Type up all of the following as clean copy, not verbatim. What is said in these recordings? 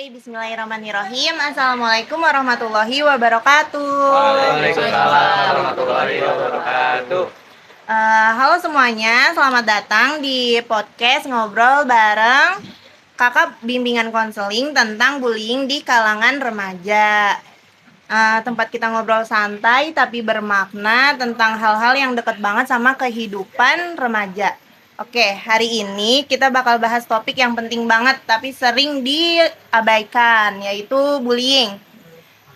Bismillahirrahmanirrahim. Assalamualaikum warahmatullahi wabarakatuh. Waalaikumsalam warahmatullahi wabarakatuh. Halo semuanya, selamat datang di podcast ngobrol bareng kakak bimbingan konseling tentang bullying di kalangan remaja. Tempat kita ngobrol santai tapi bermakna tentang hal-hal yang dekat banget sama kehidupan remaja. Oke, hari ini kita bakal bahas topik yang penting banget tapi sering diabaikan, yaitu bullying.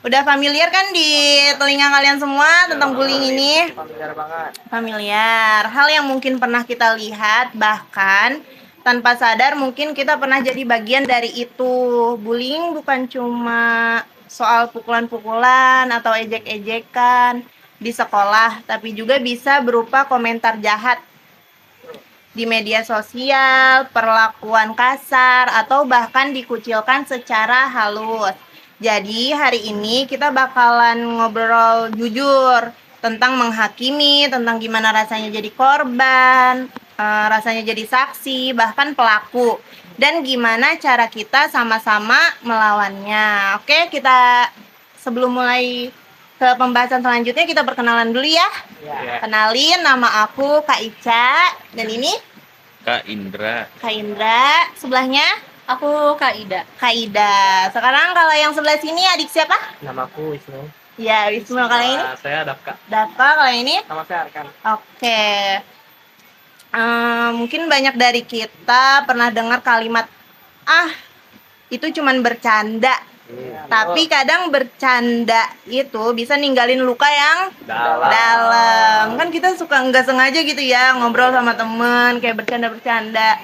Udah familiar kan di telinga kalian semua tentang bullying ini? Familiar banget. Familiar. Hal yang mungkin pernah kita lihat, bahkan tanpa sadar mungkin kita pernah jadi bagian dari itu. Bullying bukan cuma soal pukulan-pukulan atau ejek-ejekan di sekolah, tapi juga bisa berupa komentar jahat di media sosial, perlakuan kasar, atau bahkan dikucilkan secara halus. Jadi hari ini kita bakalan ngobrol jujur tentang menghakimi, tentang gimana rasanya jadi korban, rasanya jadi saksi, bahkan pelaku, dan gimana cara kita sama-sama melawannya. Oke, kita sebelum mulai ke pembahasan selanjutnya kita perkenalan dulu ya. Ya. Kenalin, nama aku Kak Ica, dan ini Kak Indra. Kak Indra. Sebelahnya Aku Kak Ida. Kak Ida. Sekarang kalau yang sebelah sini adik siapa? Namaku Wisnu. Ya, Wisnu. Kalau yang ini Saya Dapka. Dava. Kalau yang ini Nama saya Arkan. oke. Mungkin banyak dari kita pernah dengar kalimat itu cuman bercanda. Tapi kadang bercanda itu bisa ninggalin luka yang dalam. Kan kita suka nggak sengaja gitu ya ngobrol sama temen kayak bercanda-bercanda.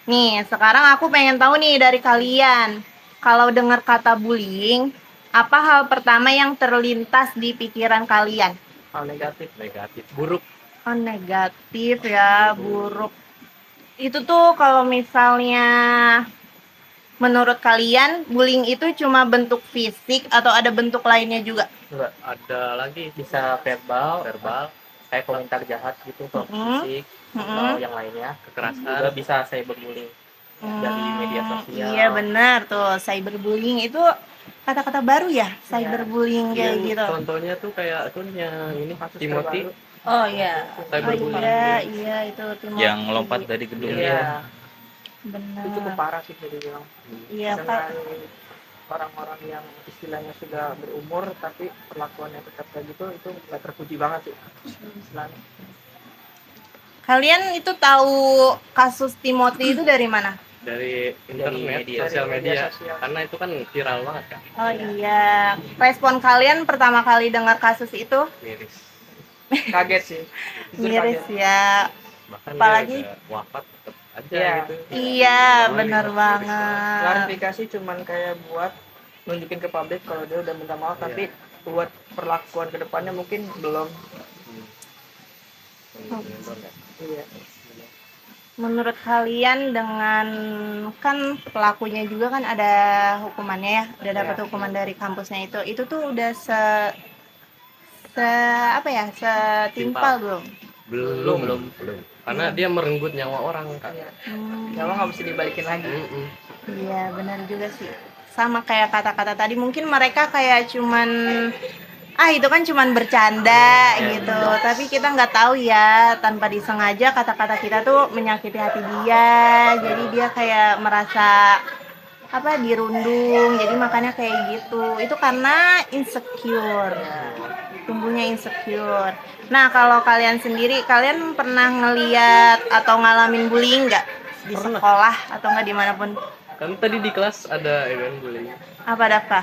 Nih, sekarang aku pengen tahu nih dari kalian. Kalau dengar kata bullying, apa hal pertama yang terlintas di pikiran kalian? Hal negatif. Buruk. Oh, negatif ya, buruk. Itu tuh kalau misalnya menurut kalian bullying itu cuma bentuk fisik atau ada bentuk lainnya juga? Enggak, ada lagi bisa verbal, kayak komentar jahat gitu, kalau fisik atau yang lainnya, kekerasan. Juga bisa cyberbullying dari media sosial. Iya benar tuh, cyberbullying itu kata-kata baru ya, cyberbullying kayak gitu. Contohnya tuh kayak ini Timothy. Oh iya. Cyberbullying. Iya itu Timothy. Yang lompat dari gedung. Iya. Benar. Itu cukup parah sih bisa dibilang. Iya, Dengan orang-orang yang istilahnya sudah berumur tapi perlakuannya tetap kayak gitu, itu nggak terpuji banget sih istilahnya. Kalian itu tahu kasus Timothy itu dari mana? Dari internet, media. sosial Dari media. sosial. Karena itu kan viral banget kan. Oh iya. Respon kalian pertama kali dengar kasus itu? Miris. Kaget sih. Jujur Miris kaget. ya. Bahkan Apalagi- dia udah wafat tetap aja Iya. gitu. Iya, Apalagi benar miris banget. Klarifikasi cuman kayak buat nunjukin ke publik kalau dia udah minta maaf, Iya. tapi buat perlakuan kedepannya mungkin belum. Iya. Menurut kalian dengan kan pelakunya juga kan ada hukumannya ya, udah dapat Ya. hukuman dari kampusnya itu tuh udah setimpal belum? Belum. Karena dia merenggut nyawa orang kan. Iya. Nyawa nggak bisa dibalikin lagi. Iya benar juga sih. Sama kayak kata-kata tadi, mungkin mereka kayak cuman itu kan cuman bercanda gitu, tapi kita nggak tahu ya, tanpa disengaja kata-kata kita tuh menyakiti hati dia, jadi dia kayak merasa dirundung, jadi makanya kayak gitu. Itu karena insecure, tumbuhnya insecure. Nah kalau kalian sendiri, kalian pernah ngeliat atau ngalamin bullying nggak di Pernah. sekolah atau nggak dimanapun? Kan tadi di kelas ada event bullying. Apa Dava?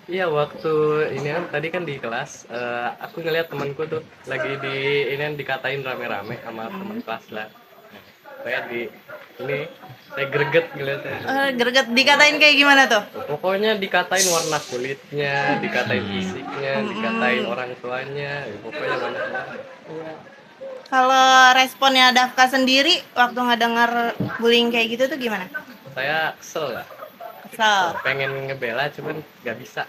Iya, waktu ini kan tadi kan di kelas aku ngeliat temanku tuh lagi dikatain rame-rame sama teman kelas lah. Saya saya greget ngeliatnya. Greget, dikatain kayak gimana tuh? Pokoknya dikatain warna kulitnya, dikatain fisiknya, dikatain orang tuanya, pokoknya banyak banget. Kalau responnya Dafka sendiri waktu ngedenger bullying kayak gitu tuh gimana? Saya kesel lah, Kesel. pengen ngebela cuman nggak bisa.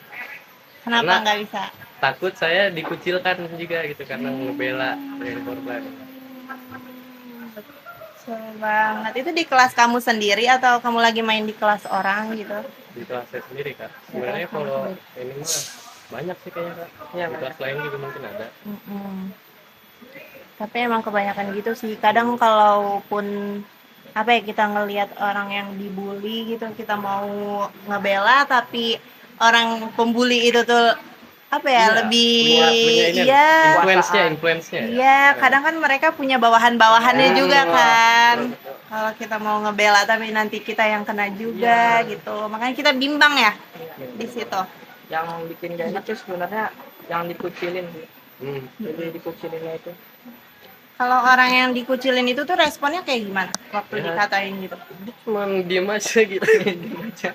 Kenapa Karena- nggak bisa? Takut saya dikucilkan juga gitu karena ngebela yang korban. Seru banget. Itu di kelas kamu sendiri atau kamu lagi main di kelas orang gitu? Di kelas saya sendiri kak. Sebenarnya kalau ini mah banyak sih kayaknya kak. Iya, Di kelas lain juga mungkin ada. Mm-mm. Tapi emang kebanyakan gitu sih. Kadang kalaupun apa ya, kita ngelihat orang yang dibully gitu, kita mau ngebela tapi orang pembuli itu tuh apa ya, Iya, lebih punya ini iya. influence-nya ya. Iya, kadang kan mereka punya bawahan-bawahannya juga kan. Betul. Kalau kita mau ngebela tapi nanti kita yang kena juga gitu. Makanya kita bimbang ya di situ. Yang bikin gak enak tuh sebenarnya yang dikucilin sih. Hmm. Jadi dikucilinnya itu Kalau orang yang dikucilin itu tuh responnya kayak gimana waktu Ya. dikatain gitu? Dia cuma diem aja gitu. aja.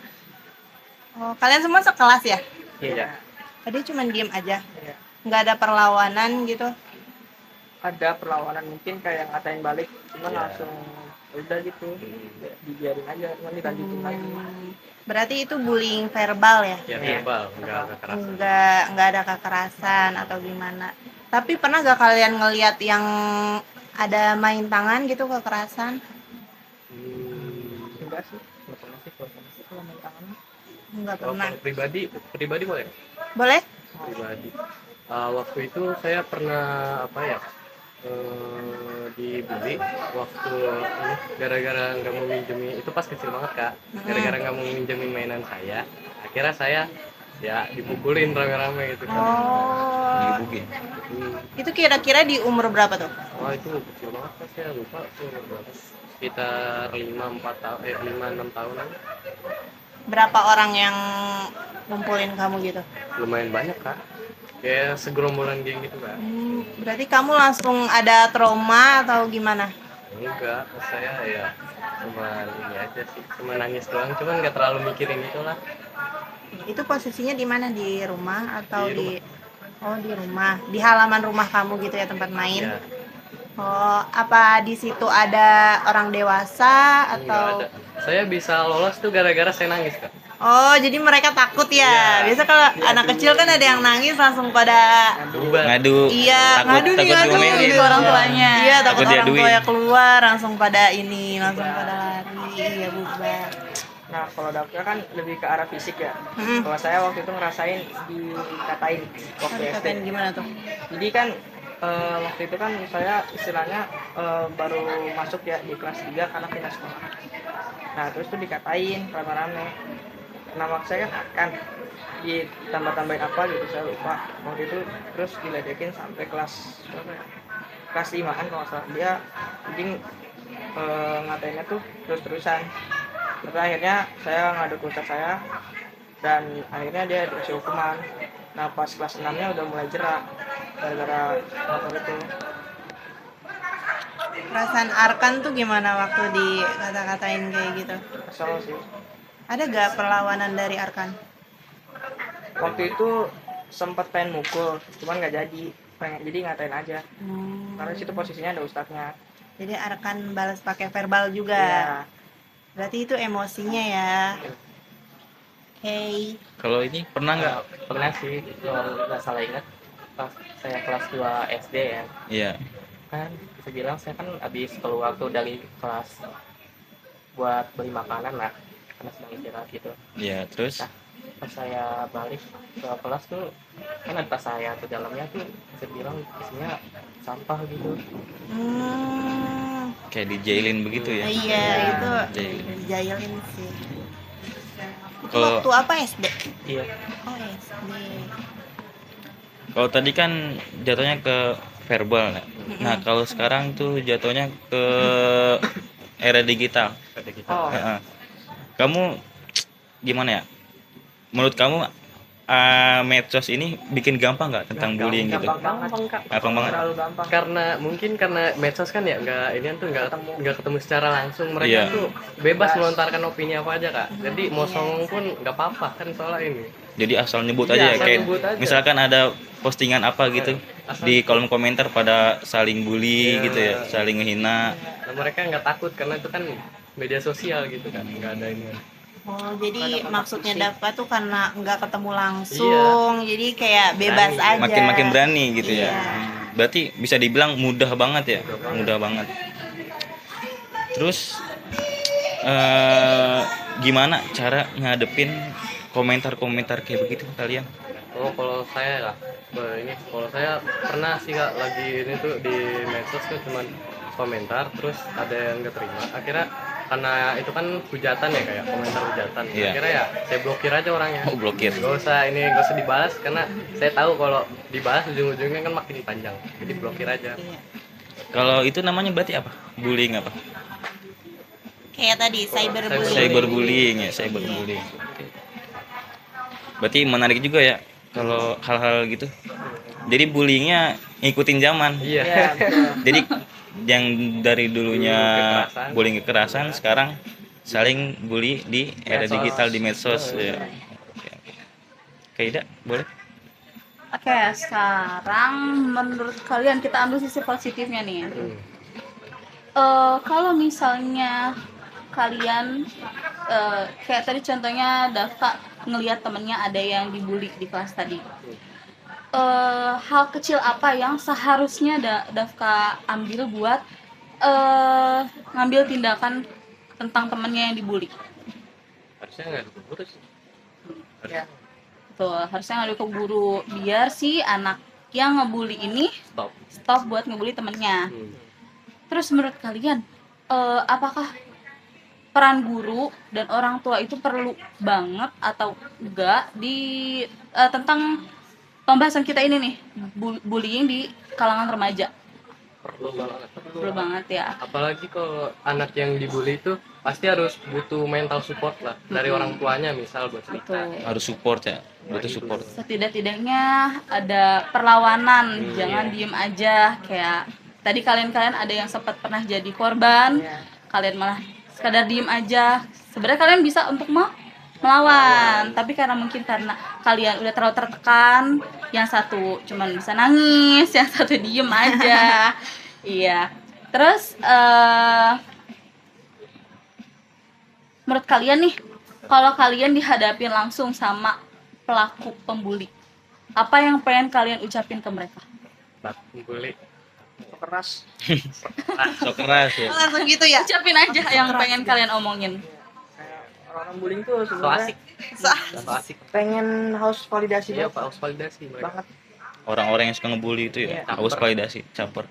Oh, kalian semua sekelas ya? Iya. Tadi cuma diem aja, Iya. nggak ada perlawanan gitu. Ada perlawanan mungkin kayak ngatain balik, cuman Iya. langsung udah gitu dibiarin aja, cuman dilanjutin lagi. Berarti itu bullying verbal ya? Ya verbal, enggak kekerasan. Nggak ada kekerasan atau gimana. Tapi pernah gak kalian ngelihat yang ada main tangan gitu, kekerasan? Enggak sih, nggak pernah sih kalau main tangan. Nggak Kalau pernah. pribadi boleh? Boleh? Pribadi. Waktu itu saya pernah apa ya? Dibully waktu ini gara-gara nggak mau minjemin, itu pas kecil banget kak, gara-gara nggak mau minjemin mainan saya, akhirnya saya ya dipukulin rame-rame gitu kan. Oh, Digebukin. itu kira-kira di umur berapa tuh? Wah itu kecil banget kak, saya lupa tuh berapa, sekitar 5-6 tahunan. Berapa orang yang ngumpulin kamu gitu? Lumayan banyak kak, kayak segerombolan geng gitu kak. Berarti kamu langsung ada trauma atau gimana? Enggak, saya ya cuma ini aja sih, cuma nangis doang, cuman nggak terlalu mikirin itu lah. Itu posisinya di mana? Di rumah atau Di Oh, di rumah. Di halaman rumah kamu gitu ya, tempat main. Ya, Oh, apa di situ ada orang dewasa nggak atau ada. Saya bisa lolos tuh gara-gara saya nangis kak. Oh, jadi mereka takut ya. Iya. Biasa kalau anak kecil kan ada yang nangis langsung pada Bubar. Ngadu. iya, ngadu nih, ngadu diomelin. gitu orang tuanya. Iya, takut Takut orang diaduin. tuanya keluar langsung pada ini, langsung pada lari. Iya, bubar. Nah kalau Dapka kan lebih ke arah fisik ya. Mm-mm. Kalau saya waktu itu ngerasain dikatain waktu SD. Dikatain gimana tuh? Jadi kan waktu itu kan saya istilahnya baru masuk ya di kelas 3 karena pindah sekolah. Nah terus tuh dikatain rame-rame. Nama saya kan ditambah-tambahin apa gitu saya lupa. Waktu itu terus diledekin sampai kelas berapa ya? Kelas 5-an kalau nggak salah. Dia anjing ngatainnya tuh terus-terusan. Tapi akhirnya saya ngadu ke ustadz saya dan akhirnya dia dikasih hukuman. Nah pas kelas 6-nya udah mulai jerak gara-gara motor itu. Perasaan Arkan tuh gimana waktu dikata-katain kayak gitu? Kesel sih. Ada gak perlawanan dari Arkan? Waktu itu sempat pengen mukul, cuman nggak jadi. Jadi ngatain aja. Karena di situ posisinya ada ustadznya. Jadi Arkan balas pakai verbal juga. Iya. Berarti itu emosinya ya. Oke. Kalau ini pernah nggak? Pernah sih, kalau nggak salah ingat pas saya kelas 2 SD ya, Iya. kan bisa bilang saya kan habis keluar tuh dari kelas buat beli makanan lah karena sedang istirahat gitu. Iya, terus Nah, pas saya balik ke kelas tuh kan ada tas saya tuh, dalamnya tuh bisa bilang isinya sampah gitu. kayak dijailin begitu ya. Iya, itu Jailin. dijailin sih. Itu Kalau- waktu apa SD? Iya, Oh, SD. Kalau tadi kan jatuhnya ke verbal. Nah, kalau sekarang tuh jatuhnya ke era digital. Kata kita. Oh, Heeh. Kamu gimana ya? Menurut kamu medsos ini bikin gampang nggak tentang bullying gitu? gampang kak. Gampang banget. Terlalu gampang. Karena medsos kan ya nggak ketemu secara langsung, mereka Iya. tuh bebas melontarkan opini apa aja kak, jadi mau songong pun nggak apa-apa kan soalnya ini. Jadi asal nyebut Iya, aja ya, asal kayak nyebut aja. misalkan ada postingan apa gitu Asal- di kolom komentar pada saling bully Iya. gitu ya, saling ngehina. Nah, mereka nggak takut karena itu kan media sosial gitu kan, nggak ada ini. Oh, jadi Ada maksudnya kompetisi. Dava tuh karena nggak ketemu langsung, jadi kayak bebas Berani. aja. Makin berani gitu ya. Iya. Berarti bisa dibilang mudah banget ya, mudah banget. Terus gimana cara ngadepin komentar-komentar kayak begitu kalian? Oh, kalau saya lah, ini kalau saya pernah sih Kak, lagi ini tuh di medsos tuh cuman komentar terus ada yang nggak terima. Akhirnya karena itu kan hujatan ya, kayak komentar hujatan. Iya. Akhirnya ya saya blokir aja orangnya. Oh, blokir. Gak usah dibalas karena saya tahu kalau dibalas ujung-ujungnya kan makin panjang. Jadi blokir aja. Kalau itu namanya berarti apa? Bullying apa? Kayak tadi cyberbullying. Cyberbullying ya, cyberbullying. Berarti menarik juga ya kalau hal-hal gitu. Jadi bullyingnya ngikutin zaman. Iya. Iya, betul. Jadi yang dari dulunya Kekerasan. bullying kekerasan, sekarang saling bully di era Medsos. digital di medsos. Ya. Oke, oke. Kaida, boleh? Oke, sekarang menurut kalian kita ambil sisi positifnya nih. Kalau misalnya kalian kayak tadi contohnya Dafka ngelihat temennya ada yang dibully di kelas tadi. Hal kecil apa yang seharusnya Dafka ambil buat ngambil tindakan tentang temennya yang dibully? Harusnya nggak diurus. Ya. Tuh, harusnya ngadu ke guru biar si anak yang ngebully ini stop buat ngebully temennya. Terus menurut kalian apakah peran guru dan orang tua itu perlu banget atau enggak di tentang pembahasan kita ini nih, bullying di kalangan remaja? Perlu banget. Perlu banget ya. Apalagi kalau anak yang dibully itu pasti harus butuh mental support lah dari orang tuanya, misal buat cerita. Betul. Harus support ya, butuh support. Setidak-tidaknya ada perlawanan, jangan diem aja. Kayak tadi kalian ada yang sempat pernah jadi korban, kalian malah sekadar diem aja. Sebenarnya kalian bisa untuk melawan, tapi karena mungkin karena kalian udah terlalu tertekan, yang satu cuman bisa nangis, yang satu diem aja. Iya. Terus menurut kalian nih, kalau kalian dihadapin langsung sama pelaku pembuli, apa yang pengen kalian ucapin ke mereka? Bully. Keras. So keras ya. Langsung gitu ya. Ucapin aja yang pengen kalian omongin. Kayak orang bullying tuh So sebenarnya asik. So asik. pengen haus validasi Iya, banget. Pak, harus validasi mereka. banget. Orang-orang yang suka ngebully itu ya, Iya. harus validasi, caper.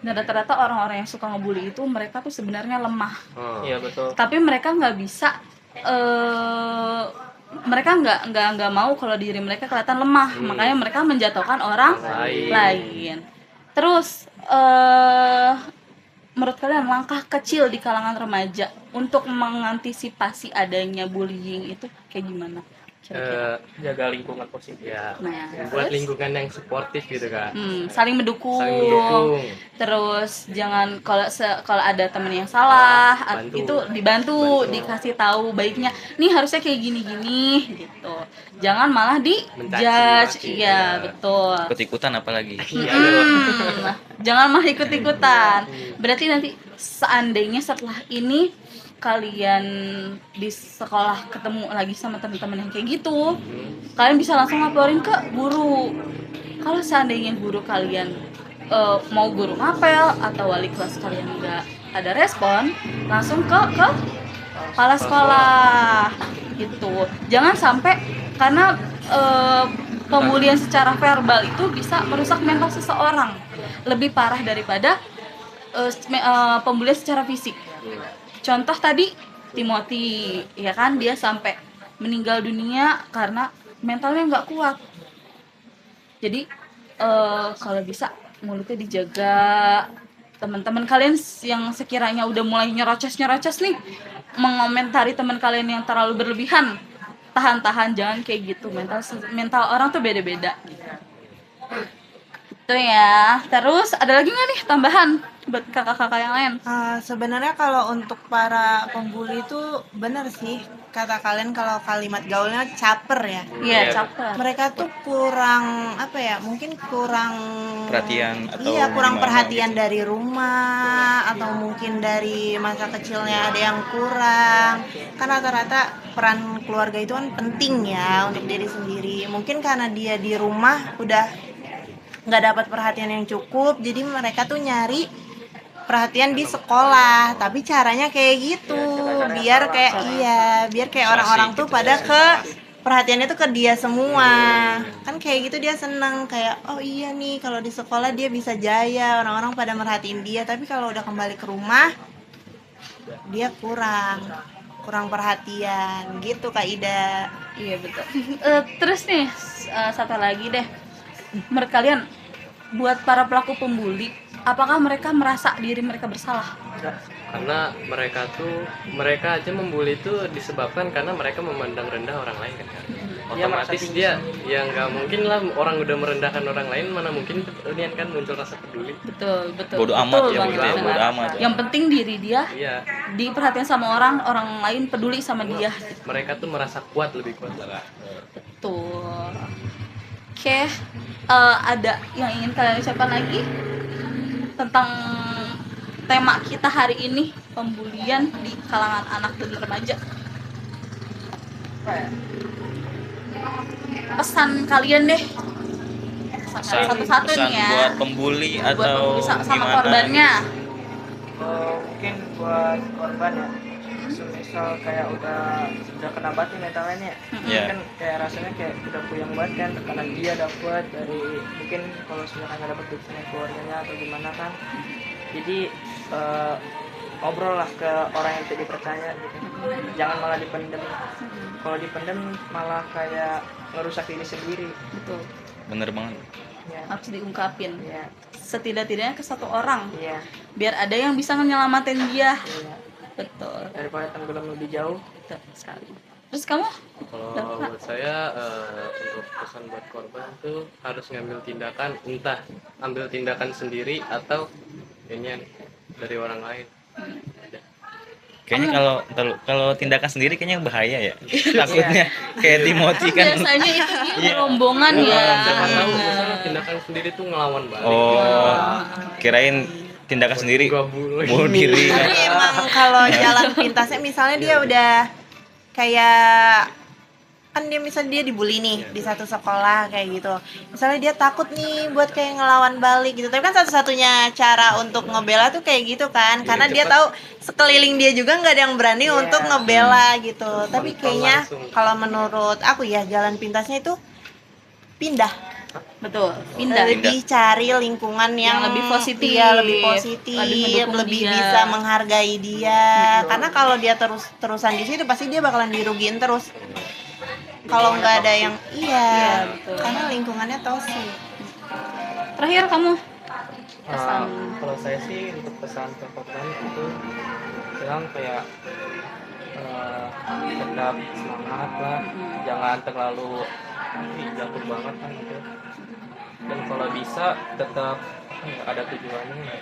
Dan rata-rata orang-orang yang suka ngebully itu mereka tuh sebenarnya lemah. Oh. Iya betul. Tapi mereka nggak bisa mereka nggak mau kalau diri mereka kelihatan lemah, makanya mereka menjatuhkan orang lain. Terus menurut kalian langkah kecil di kalangan remaja untuk mengantisipasi adanya bullying itu kayak gimana? Kira-kira? Jaga lingkungan positif. Ya, Nah, buat terus? lingkungan yang suportif gitu kan. Saling mendukung. Saling mendukung. Terus jangan kalau ada temen yang salah Bantu. itu dibantu, dikasih tahu baiknya. Nih harusnya kayak gini-gini gitu. Jangan malah di Mencaci judge. maki, Iya, ya. betul. Ikut-ikutan apalagi. Jangan malah ikut-ikutan. Berarti nanti seandainya setelah ini kalian di sekolah ketemu lagi sama teman-teman yang kayak gitu, kalian bisa langsung laporin ke guru. Kalau seandainya guru kalian mau guru ngapel atau wali kelas kalian nggak ada respon, langsung ke kepala sekolah gitu. Jangan sampai karena pembulian secara verbal itu bisa merusak mental seseorang lebih parah daripada pembulian secara fisik. Contoh tadi Timothy, ya kan, dia sampai meninggal dunia karena mentalnya nggak kuat. Jadi kalau bisa mulutnya dijaga. Teman-teman kalian yang sekiranya udah mulai nyerocos nih mengomentari teman kalian yang terlalu berlebihan, tahan, jangan kayak gitu. Mental orang tuh beda-beda. Itu ya. Terus ada lagi nggak nih tambahan buat kakak-kakak yang lain? Sebenarnya kalau untuk para pembuli itu benar sih kata kalian, kalau kalimat gaulnya caper ya. Iya, caper. Mereka tuh kurang apa ya? Mungkin kurang Perhatian atau iya, kurang gimana perhatian gitu. dari rumah atau mungkin dari masa kecilnya ada yang kurang. Karena rata-rata peran keluarga itu kan penting ya untuk diri sendiri. Mungkin karena dia di rumah udah nggak dapat perhatian yang cukup, jadi mereka tuh nyari perhatian di sekolah, tapi caranya kayak gitu, biar kayak orang-orang tuh pada ke perhatiannya tuh ke dia semua. Kan kayak gitu dia seneng, kayak oh iya nih kalau di sekolah dia bisa jaya, orang-orang pada merhatiin dia, tapi kalau udah kembali ke rumah dia kurang perhatian gitu Kak Ida. Iya betul. Terus nih satu lagi deh, menurut kalian buat para pelaku pembuli, apakah mereka merasa diri mereka bersalah? Karena mereka aja membuli itu disebabkan karena mereka memandang rendah orang lain kan. Dia merasa Otomatis tinggi dia ya nggak mungkin lah, orang udah merendahkan orang lain, mana mungkin kemudian kan muncul rasa peduli. Betul. Bodo amat Betul ya, banget, bodo Zainab. amat. Yang penting diri dia Iya, diperhatiin sama orang lain peduli sama dia. mereka tuh merasa kuat, lebih kuat lah. Betul. Oke, ada yang ingin kalian ucapkan lagi tentang tema kita hari ini, pembulian di kalangan anak dan remaja? Pesan kalian deh, satu-satu pesan nih ya, buat pembuli buat atau pembuli sama gimana? korbannya. Mungkin buat korban ya, misal kayak udah kena batu mentalnya, Iya. kan kayak rasanya kayak udah puyeng banget kan, tekanan dia dapat dari mungkin kalau misalkan nggak dapat dukungan keluarganya atau gimana kan, jadi ngobrol lah ke orang yang tidak dipercaya gitu, jangan malah dipendem. Kalau dipendem malah kayak ngerusak diri sendiri. Betul, Bener banget. Ya, harus diungkapin ya, setidak-tidaknya ke satu orang, iya, biar ada yang bisa menyelamatin dia. iya. Betul, Daripada tenggelam lebih jauh. betul sekali. Terus kamu? Kalau buat saya untuk pesan buat korban tuh harus ngambil tindakan, entah ambil tindakan sendiri atau ini dari orang lain. Kayaknya kalau tindakan sendiri kayaknya bahaya ya. Takutnya kayak Timothy kan. Biasanya itu rombongan ya. Siapa tahu misalnya tindakan sendiri tuh ngelawan balik. Oh, kirain tindakan sendiri Gua bunuh bunuh diri. Tapi emang kalau jalan pintasnya misalnya dia udah kayak kan dia misalnya dia dibully nih di satu sekolah kayak gitu, misalnya dia takut nih buat kayak ngelawan balik gitu, tapi kan satu-satunya cara untuk ngebela tuh kayak gitu kan, karena dia tahu sekeliling dia juga nggak ada yang berani untuk ngebela gitu. Tapi kayaknya kalau menurut aku ya jalan pintasnya itu pindah, Betul, pindah. lebih cari lingkungan yang lebih positif. iya, lebih positif, Lebih mendukung lebih dia. bisa menghargai dia. Karena kalau dia terusan di situ pasti dia bakalan dirugiin terus. Kalau nggak ada yang Iya, betul. karena lingkungannya toksik. Terakhir kamu pesan. Kalau saya sih untuk pesan ke korban itu bilang kayak tetap semangat lah, jangan terlalu jatuh banget kan gitu, dan kalau bisa tetap ada tujuannya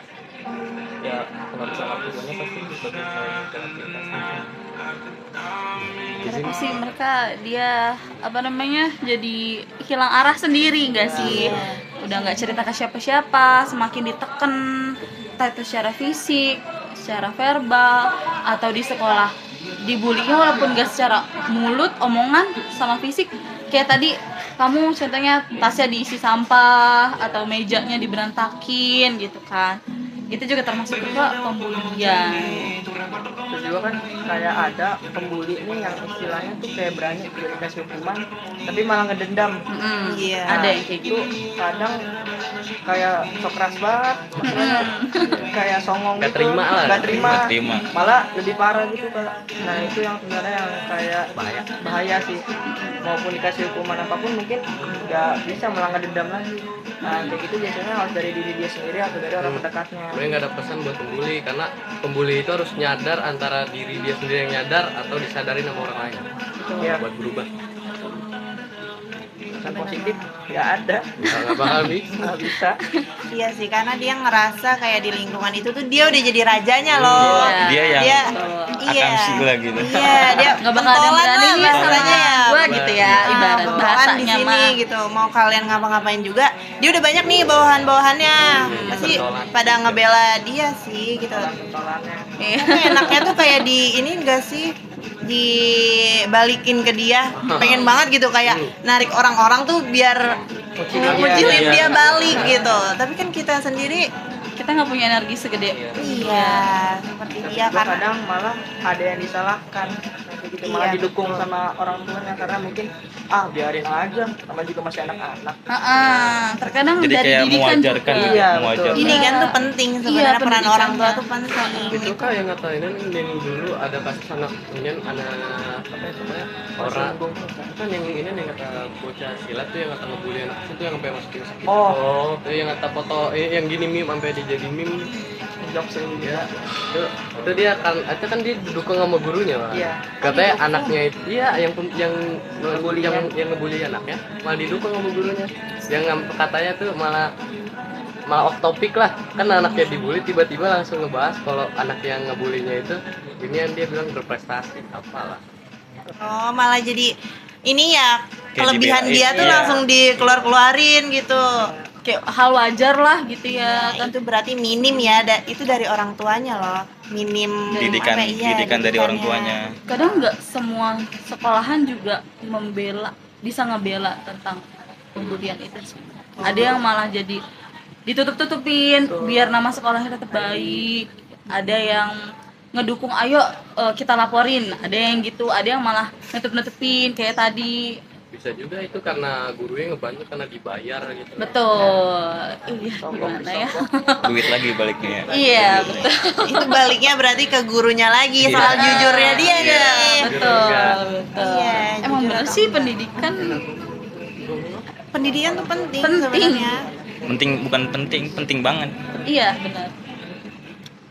ya, kalau misalnya tujuannya pasti lebih baik dalam Kenapa sih mereka dia jadi hilang arah sendiri nggak sih? Udah nggak cerita ke siapa-siapa, semakin diteken, entah itu secara fisik, secara verbal, atau di sekolah dibulinya walaupun nggak secara mulut, omongan sama fisik. Kayak tadi kamu contohnya tasnya diisi sampah atau mejanya diberantakin gitu kan. Itu juga termasuk juga pembulian. Terus juga kan kayak ada pembuli ini yang istilahnya tuh kayak berani dikasih hukuman tapi malah ngedendam. Iya. Ada yang kayak gitu. Kadang kayak sok keras banget, maksudnya kayak songong Nggak gitu, terima lah. nggak terima. Nggak terima. Malah lebih parah gitu Kak. Nah itu yang sebenarnya yang kayak bahaya sih, maupun dikasih hukuman apapun mungkin nggak bisa, malah ngedendam lagi. Nah kayak gitu biasanya harus dari diri dia sendiri atau dari orang terdekatnya. Sebenarnya nggak ada pesan buat pembuli, karena pembuli itu harus nyadar antara diri dia sendiri yang nyadar atau disadarin sama orang lain Iya. buat berubah. Pesan positif nggak ada, Nggak bakal bisa. nggak bisa. Iya sih, karena dia ngerasa kayak di lingkungan itu tuh dia udah jadi rajanya loh. Iya. Dia yang Dia iya. akan sila gitu. Iya, dia Nggak bakal ada yang pentolan berani lah nih sama bahasanya ya. gua gitu ya, ibarat Pentolan di bahasanya sini mah. gitu. Mau kalian ngapa-ngapain juga, dia udah banyak nih bawahan-bawahannya. Pasti pada ngebela dia sih gitu. Pentolannya. Tapi enaknya tuh kayak di ini enggak sih, dibalikin ke dia, pengen banget gitu kayak narik orang-orang tuh biar ngucilin dia balik gitu. Tapi kan kita sendiri kita nggak punya energi segede Iya, seperti Tapi dia juga karena kadang malah ada yang disalahkan gitu, malah Iya, didukung betul. sama orang tuanya karena mungkin biarin aja, sama juga masih anak-anak. terkadang Jadi dari kayak didikan mewajarkan juga. gitu, Iya, mewajarkan. ini Iya. kan tuh penting Iya, sebenarnya peran orang tua pendidikannya. tuh penting. Itu kak yang kata ini yang dulu ada kasus anak ini anak apa ya namanya orang kan yang kata bocah silat tuh yang kata ngebully anak kecil tuh yang sampai masukin sakit. Oh. Itu yang kata foto yang gini meme sampai dijadiin meme. Jokes Ya, itu dia kan, itu kan dia didukung sama gurunya lah. Iya. Katanya anaknya itu, iya yang Ngebully ngebully anaknya, malah didukung sama gurunya. Yang katanya tuh malah off topic lah, kan anaknya dibully tiba-tiba langsung ngebahas kalau anak yang ngebulinya itu ini yang dia bilang berprestasi apalah. Oh, malah jadi ini ya Kayak kelebihan dibelain, dia tuh iya. langsung dikeluarin gitu. Kayak hal wajar lah gitu ya Nah, kan. itu berarti minim ya, itu dari orang tuanya loh. Minim Didikan apa, iya, didikan dari orang didikannya. tuanya. Kadang nggak semua sekolahan juga bisa ngebela tentang pembulian itu sih. Ada yang malah jadi ditutup-tutupin biar nama sekolahnya tetap baik. Ada yang ngedukung, ayo kita laporin. Ada yang gitu, ada yang malah nutup-nutupin kayak tadi. Bisa juga itu karena gurunya ngebantu karena dibayar gitu. Betul. Iya, gimana ya? Duit lagi baliknya ya. Iya, betul. Itu baliknya berarti ke gurunya lagi Iya. soal jujurnya dia Iya, nih. betul, Enggak. betul. Iya, Emang jujur bener atau sih enggak. pendidikan Pendidikan tuh penting, Penting. sebenarnya. Bukan penting banget. iya benar.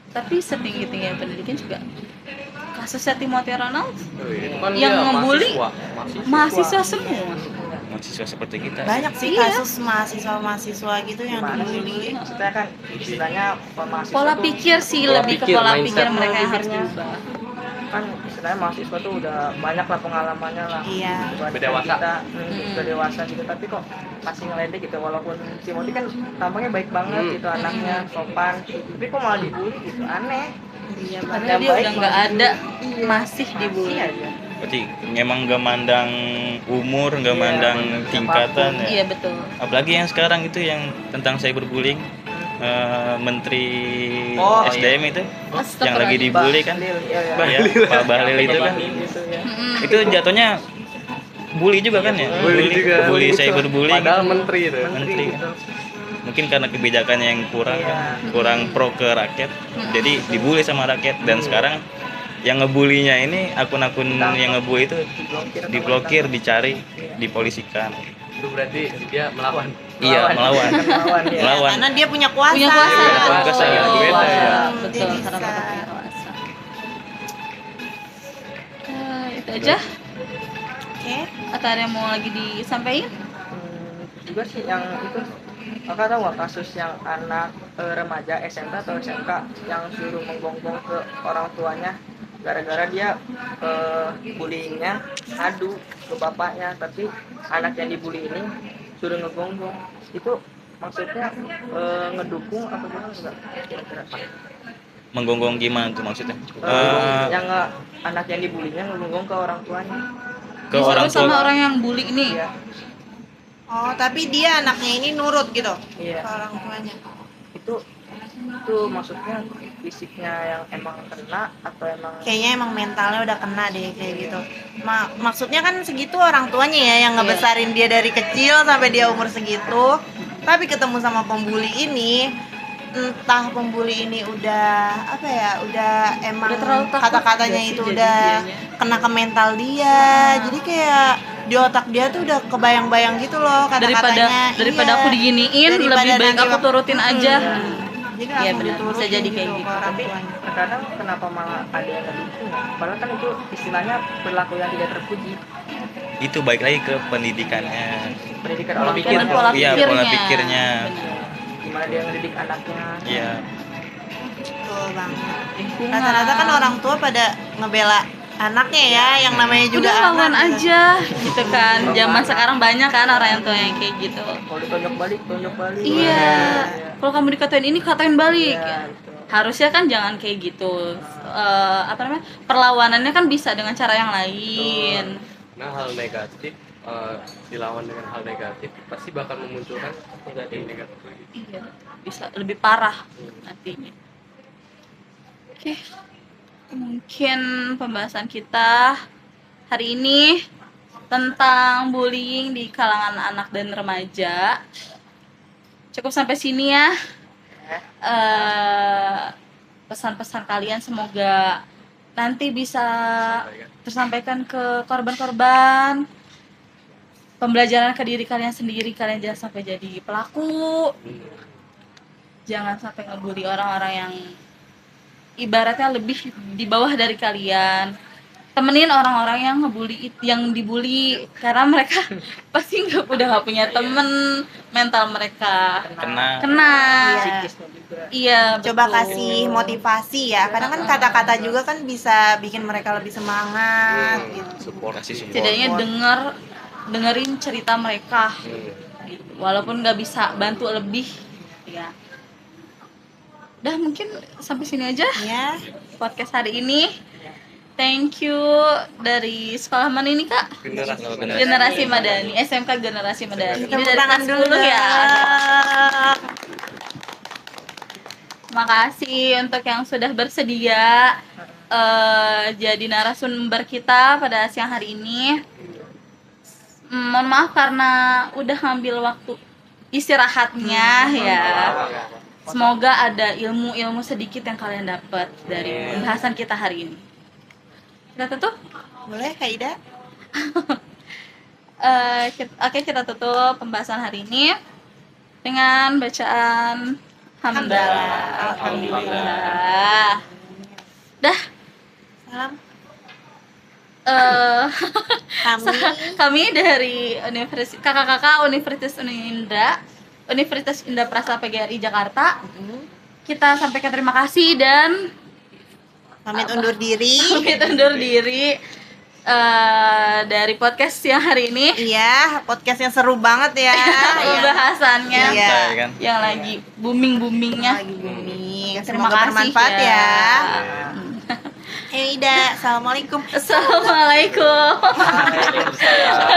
Tapi setinggi-tingginya pendidikan juga kasusnya Timothy Ronald Oh, iya, itu kan yang dia ngebully mahasiswa mahasiswa. semua. Mahasiswa seperti kita. Banyak sih Iya. kasus mahasiswa-mahasiswa gitu yang Gimana sih? dibully. Maksudnya kan istilahnya mahasiswa Pola tuh, pikir sih, Pola lebih ke pikir, pola mindset. pikir mereka yang harus Pikirnya. diubah. kan istilahnya mahasiswa tuh udah banyak lah pengalamannya lah. Iya. Dibanding Berdewasa. kita, udah dewasa gitu, tapi kok masih ngeledek gitu, walaupun Timothy kan tampangnya baik banget gitu, anaknya sopan, tapi kok malah dibully gitu, aneh. Iya, Padahal Yang dia baik udah nggak malah ada, dibully. masih dibully. Iya aja. Berarti memang gak mandang umur, gak Iya, mandang siapapun. tingkatan ya. Iya betul. Apalagi yang sekarang itu yang tentang cyberbullying, Menteri Oh, SDM itu yang lagi Astagfirullah. dibully kan, Bahlil, iya, iya. ya, Pak Bahlil itu kan, Gitu ya. itu jatuhnya bully juga kan ya, Bully juga. bully cyberbullying. Padahal menteri itu. Menteri gitu. kan. Mungkin karena kebijakannya yang kurang Iya. kan, kurang pro ke rakyat, jadi dibully sama rakyat. Dan sekarang yang ngebulinya ini, akun-akun yang ngebully itu diblokir, dicari, dipolisikan. Itu berarti dia melawan. Iya, melawan. Melawan, ya. Melawan. Karena dia punya kuasa. Punya kuasa. Iya, punya kuasa, ya. Betul, Beda, ya. betul, Dia karena bisa. mereka punya kuasa. Itu aja. Oke. Atau ada yang mau lagi disampaikan? Juga sih yang itu, kakak tahu nggak kasus yang anak remaja SMK atau SMK yang suruh menggonggong ke orang tuanya gara-gara dia bullyingnya ngadu ke bapaknya, tapi anak yang dibully ini suruh ngegonggong. Itu maksudnya ngedukung apa gimana enggak kira-kira? Menggonggong gimana tuh maksudnya? Yang anak yang dibulinya ngegonggong ke orang tuanya. Ke Disuruh orang sama tua. orang yang bully ini. Iya, Oh, tapi dia anaknya ini nurut gitu iya. ke orang tuanya. Itu maksudnya fisiknya yang emang kena atau emang Kayaknya emang mentalnya udah kena deh kayak gitu. Maksudnya kan segitu orang tuanya ya yang ngebesarin dia dari kecil sampai dia umur segitu. Tapi ketemu sama pembuli ini, entah pembuli ini udah apa ya, udah emang Udah terlalu takut kata-katanya gak sih itu jadi udah dianya? kena ke mental dia. Jadi kayak di otak dia tuh udah kebayang-bayang gitu loh kata-katanya. daripada Iya. aku diginiin, Daripada lebih baik nanti aku turutin aja. Jadi Iya, langsung benar. diturutin Bisa jadi kayak gitu. ke orang tapi tuanya. terkadang kenapa malah ada yang ngedukung ya? Padahal kan itu istilahnya perilaku yang tidak terpuji. Itu baik lagi ke pendidikannya. Pendidikan Pola orang pikir. tua, Pola Iya, pikirnya. pola pikirnya. Bener. gimana dia ngedidik anaknya. Iya. Betul banget. Lingkungan. Rata-rata kan orang tua pada ngebela anaknya ya, yang namanya juga Udah lawan anak. aja gitu kan. Zaman sekarang banyak kan orang yang tua yang kayak gitu. Kalau ditonjok balik, tonjok balik. Iya. Kalau kamu dikatain ini, katain balik. Iya, gitu. Harusnya kan jangan kayak gitu. Apa namanya? Perlawanannya kan bisa dengan cara yang lain. Nah hal negatif dilawan dengan hal negatif, pasti bakal memunculkan negatif lagi. Iya, bisa lebih parah nantinya. Oke, mungkin pembahasan kita hari ini tentang bullying di kalangan anak dan remaja cukup sampai sini ya. Pesan-pesan kalian semoga nanti bisa tersampaikan ke korban-korban. Pembelajaran ke diri kalian sendiri, kalian jangan sampai jadi pelaku. Jangan sampai ngebully orang-orang yang ibaratnya lebih di bawah dari kalian. Temenin orang-orang yang ngebully, yang dibully, karena mereka pasti udah nggak punya temen, mental mereka Kena. Iya. Iya, Coba betul. kasih motivasi ya. Kadang kan kata-kata juga kan bisa bikin mereka lebih semangat gitu. Kasih support. Setidaknya dengerin cerita mereka, walaupun nggak bisa bantu lebih, ya. Udah, mungkin sampai sini aja Ya. podcast hari ini. Thank you dari sekolah mana ini Kak? Generasi Madani, SMK Generasi Madani. Ini Tepuk dari tangan kelas dulu 10 ya. dong. Makasih untuk yang sudah bersedia jadi narasumber kita pada siang hari ini. Mohon maaf karena udah ngambil waktu istirahatnya ya. Semoga ada ilmu-ilmu sedikit yang kalian dapat dari pembahasan kita hari ini. Kita tutup? Boleh Kak Ida? Oke, kita tutup pembahasan hari ini dengan bacaan hamdalah. Alhamdulillah. Dah. Salam. Kami dari kakak-kakak Universitas Indra Prasta PGRI Jakarta. Kita sampaikan terima kasih dan Pamit undur diri. Dari podcast yang hari ini. Iya, podcastnya seru banget ya. Pembahasannya Iya. kan? yang lagi booming-boomingnya. Lagi booming. Terima Semoga kasih bermanfaat ya. ya. Ida, assalamualaikum. Assalamualaikum. Waalaikumsalam.